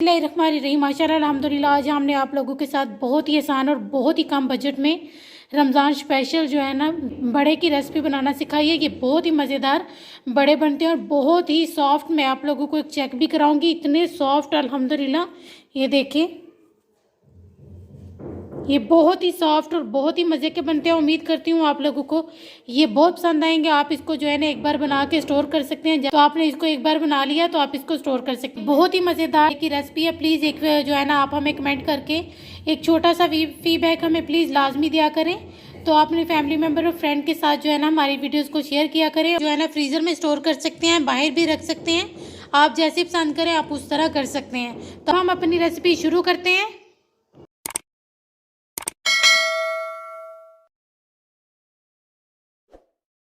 बिस्मिल्लाहिर्रहमानिर्रहीम। माशाअल्लाह अल्हम्दुलिल्लाह। आज हमने आप लोगों के साथ बहुत ही आसान और बहुत ही कम बजट में रमज़ान स्पेशल जो है ना बड़े की रेसिपी बनाना सिखाई है। ये बहुत ही मज़ेदार बड़े बनते हैं और बहुत ही सॉफ्ट। मैं आप लोगों को एक चेक भी कराऊंगी, इतने सॉफ्ट अल्हम्दुलिल्लाह। ये देखिए, ये बहुत ही सॉफ्ट और बहुत ही मज़े के बनते हैं। उम्मीद करती हूँ आप लोगों को ये बहुत पसंद आएंगे। आप इसको जो है ना एक बार बना के स्टोर कर सकते हैं। तो आपने इसको एक बार बना लिया तो आप इसको स्टोर कर सकते हैं। बहुत ही मज़ेदार की रेसिपी है। प्लीज़ एक जो है ना आप हमें कमेंट करके एक छोटा सा फीडबैक हमें प्लीज़ लाजमी दिया करें। तो आप अपने फैमिली मेम्बर और फ्रेंड के साथ जो है ना हमारी वीडियोज़ को शेयर किया करें। जो है ना फ्रीज़र में स्टोर कर सकते हैं, बाहर भी रख सकते हैं। आप जैसे पसंद करें आप उस तरह कर सकते हैं। तो हम अपनी रेसिपी शुरू करते हैं।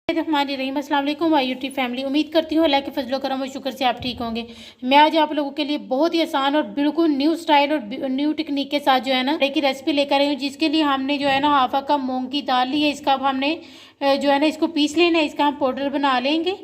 हमारी रहीम अस्सलाम वालेकुम वायूटी फैमिली। उम्मीद करती हूँ अल्लाह के फजलो करम और शुक्र से आप ठीक होंगे। मैं आज आप लोगों के लिए बहुत ही आसान और बिल्कुल न्यू स्टाइल और न्यू टेक्निक के साथ जो है ना की रेसिपी लेकर आई हूँ। जिसके लिए हमने जो है ना हाफा कप मूंग की दाल ली है। इसका अब हमने जो है ना इसको पीस लेना है। इसका हम पाउडर बना लेंगे।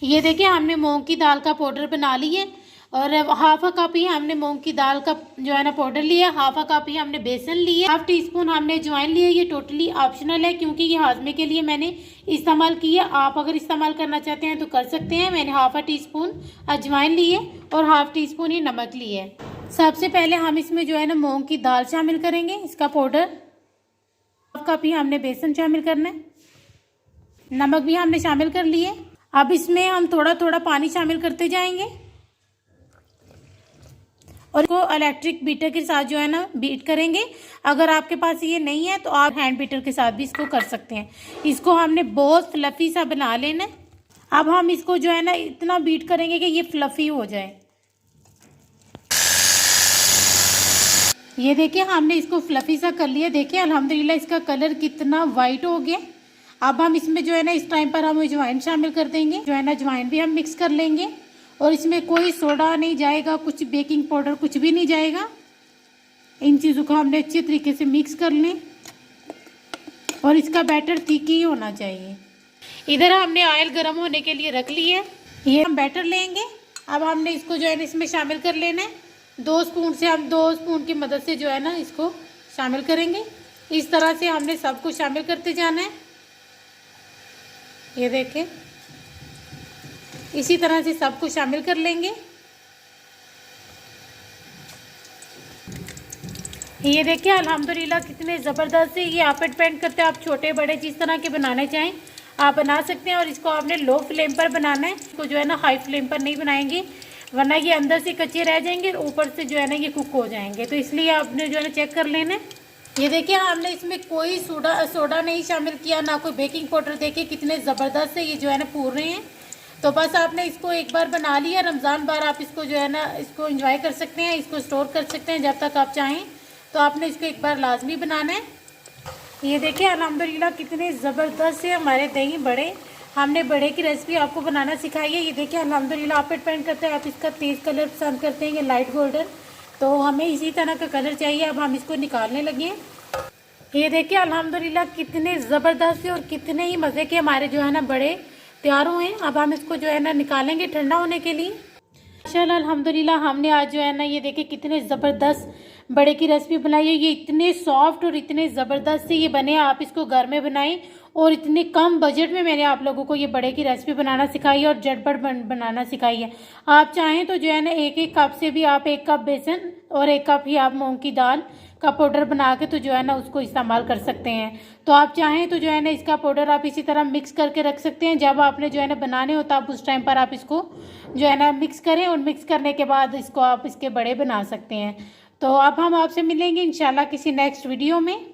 ये देखिए, हमने मूंग की दाल का पाउडर बना ली है और हाफ कप ही हमने मूंग की दाल का जो है ना पाउडर लिया। हाफ कप ही हमने बेसन लिया। हाफ टी स्पून हमने अजवाइन लिया। ये टोटली ऑप्शनल है क्योंकि ये हाजमे के लिए मैंने इस्तेमाल की है। आप अगर इस्तेमाल करना चाहते हैं तो कर सकते हैं। मैंने हाफ टी स्पून अजवाइन ली है और हाफ टी स्पून ही नमक ली है। सबसे पहले हम इसमें जो है ना मूंग की दाल शामिल करेंगे, इसका पाउडर। हाफ कप ही हमने बेसन शामिल करना है। नमक भी हमने शामिल कर लिए। अब इसमें हम थोड़ा थोड़ा पानी शामिल करते जाएंगे और इसको इलेक्ट्रिक बीटर के साथ जो है ना बीट करेंगे। अगर आपके पास ये नहीं है तो आप हैंड बीटर के साथ भी इसको कर सकते हैं। इसको हमने बहुत फ्लफी सा बना लेना है। अब हम इसको जो है ना इतना बीट करेंगे कि ये फ्लफी हो जाए। ये देखिए, हमने इसको फ्लफी सा कर लिया। देखिए अल्हम्दुलिल्लाह इसका कलर कितना वाइट हो गया। अब हम इसमें जो है ना इस टाइम पर हम अजवाइन शामिल कर देंगे। जो है ना अजवाइन भी हम मिक्स कर लेंगे और इसमें कोई सोडा नहीं जाएगा, कुछ बेकिंग पाउडर कुछ भी नहीं जाएगा। इन चीज़ों को हमने अच्छे तरीके से मिक्स कर लें और इसका बैटर थिक ही होना चाहिए। इधर हमने ऑयल गर्म होने के लिए रख ली है। ये हम बैटर लेंगे। अब हमने इसको जो है ना इसमें शामिल कर लेना है। 2 स्पून की मदद से जो है ना इसको शामिल करेंगे। इस तरह से हमने सब कुछ शामिल करते जाना है। ये देखें, इसी तरह से सब कुछ शामिल कर लेंगे। ये देखिए अल्हम्दुलिल्लाह कितने ज़बरदस्त से। ये आप डिपेंड करते हैं, आप छोटे बड़े जिस तरह के बनाने चाहें आप बना सकते हैं। और इसको आपने लो फ्लेम पर बनाना है। इसको जो है ना हाई फ्लेम पर नहीं बनाएंगे वरना ये अंदर से कच्चे रह जाएंगे और ऊपर से जो है ना ये कुक हो जाएंगे। तो इसलिए आपने जो है ना चेक कर लेना है। ये देखिए, हमने इसमें कोई सोडा नहीं शामिल किया, ना कोई बेकिंग पाउडर। देखिए कितने ज़बरदस्त से ये जो है ना फूल रहे हैं। तो बस आपने इसको एक बार बना लिया। रमज़ान बार आप इसको जो है ना इसको एंजॉय कर सकते हैं, इसको स्टोर कर सकते हैं जब तक आप चाहें। तो आपने इसको एक बार लाजमी बनाना है। ये देखिए अल्हम्दुलिल्लाह कितने ज़बरदस्त से हमारे दही बड़े, हमने बड़े की रेसिपी आपको बनाना सिखाई है। ये देखिए अल्हम्दुलिल्लाह आप डिपेंड करते हैं, आप इसका तेज़ कलर पसंद करते हैं या लाइट गोल्डन। तो हमें इसी तरह का कलर चाहिए। अब हम इसको निकालने लगे। ये देखिए अल्हम्दुलिल्लाह कितने ज़बरदस्त से और कितने ही मज़े के हमारे जो है ना बड़े तैयार हुए हैं। अब हम इसको जो है ना निकालेंगे ठंडा होने के लिए। माशाल्लाह अल्हम्दुलिल्लाह हमने आज जो है ना ये देखिए कितने ज़बरदस्त बड़े की रेसिपी बनाई है। ये इतने सॉफ्ट और इतने ज़बरदस्त से ये बने। आप इसको घर में बनाएं और इतने कम बजट में मैंने आप लोगों को ये बड़े की रेसिपी बनाना सिखाई है और झटपट बनाना सिखाई है। आप चाहें तो जो है ना एक कप से भी आप 1 कप बेसन और 1 कप ही आप मूंग की दाल का पाउडर बना के तो जो है ना उसको इस्तेमाल कर सकते हैं। तो आप चाहें तो जो है ना इसका पाउडर आप इसी तरह मिक्स करके रख सकते हैं। जब आपने जो है ना बनाने हो तब उस टाइम पर आप इसको जो है ना मिक्स करें और मिक्स करने के बाद इसको आप इसके बड़े बना सकते हैं। तो अब हम आपसे मिलेंगे इंशाल्लाह किसी नेक्स्ट वीडियो में।